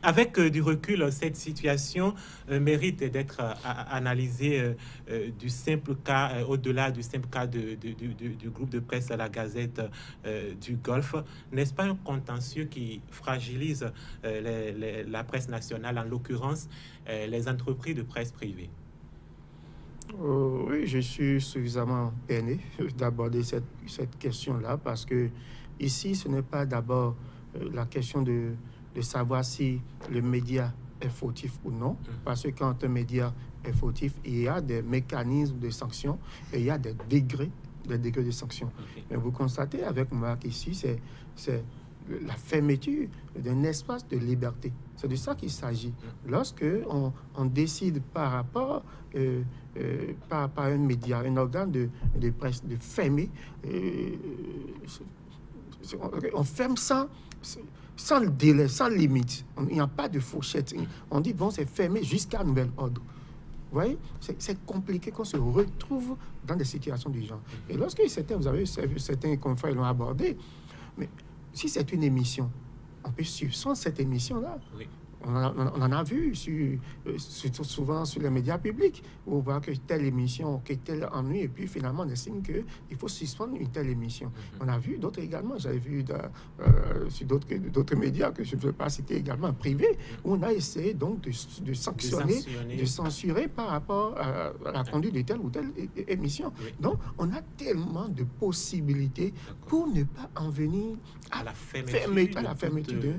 Avec du recul, cette situation mérite d'être analysée du simple cas, au-delà du simple cas du groupe de presse La Gazette du Golfe. N'est-ce pas un contentieux qui fragilise la presse nationale, en l'occurrence les entreprises de presse privée? Oui, je suis suffisamment peiné d'aborder cette question-là parce que ici, ce n'est pas d'abord la question de savoir si le média est fautif ou non, parce que quand un média est fautif, il y a des mécanismes de sanction et il y a des degrés de sanction. Mais vous constatez avec moi qu'ici, c'est la fermeture d'un espace de liberté. C'est de ça qu'il s'agit. Lorsque on décide par rapport par un média, un organe de presse, de fermer, on ferme sans le délai, sans limite. Il n'y a pas de fourchette. On dit, bon, c'est fermé jusqu'à nouvel ordre. Vous voyez, c'est compliqué qu'on se retrouve dans des situations du genre. Et lorsque vous avez vu, certains confrères l'ont abordé, mais si c'est une émission, on peut suivre sans cette émission-là. Oui. On en a vu souvent sur les médias publics, où on voit que telle émission, que tel ennui, et puis finalement on estime qu'il faut suspendre une telle émission. On a vu d'autres également, j'avais vu sur d'autres médias que je ne veux pas citer également, privés, où on a essayé donc de sanctionner, de censurer par rapport à la conduite de telle ou telle émission. Oui. Donc on a tellement de possibilités pour ne pas en venir à la fermeture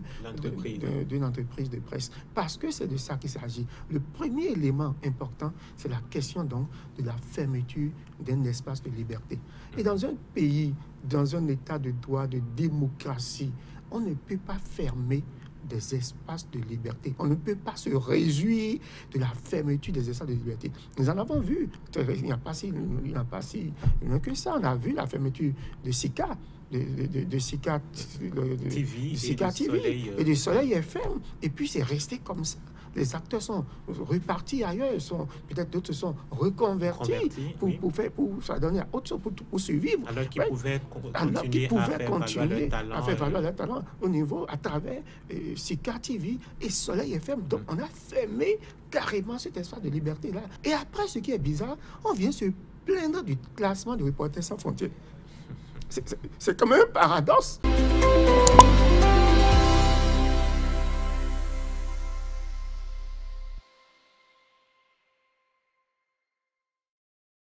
d'une entreprise de presse. Parce que c'est de ça qu'il s'agit. Le premier élément important, c'est la question donc de la fermeture d'un espace de liberté. Et dans un pays, dans un état de droit, de démocratie, on ne peut pas fermer des espaces de liberté. On ne peut pas se réjouir de la fermeture des espaces de liberté. Nous en avons vu. Il n'y a pas si loin que ça. On a vu la fermeture de SICA, de SICA TV et de Soleil FM. Et puis c'est resté comme ça. Les acteurs sont repartis ailleurs, peut-être d'autres sont reconvertis pour ça donner autre chose pour survivre. Alors qu'ils pouvaient continuer à faire valoir leur talent au niveau à travers SICA TV et Soleil FM. Donc on a fermé carrément cet espace de liberté-là. Et après, ce qui est bizarre, on vient se plaindre du classement de Reporters sans frontières. C'est comme un paradoxe.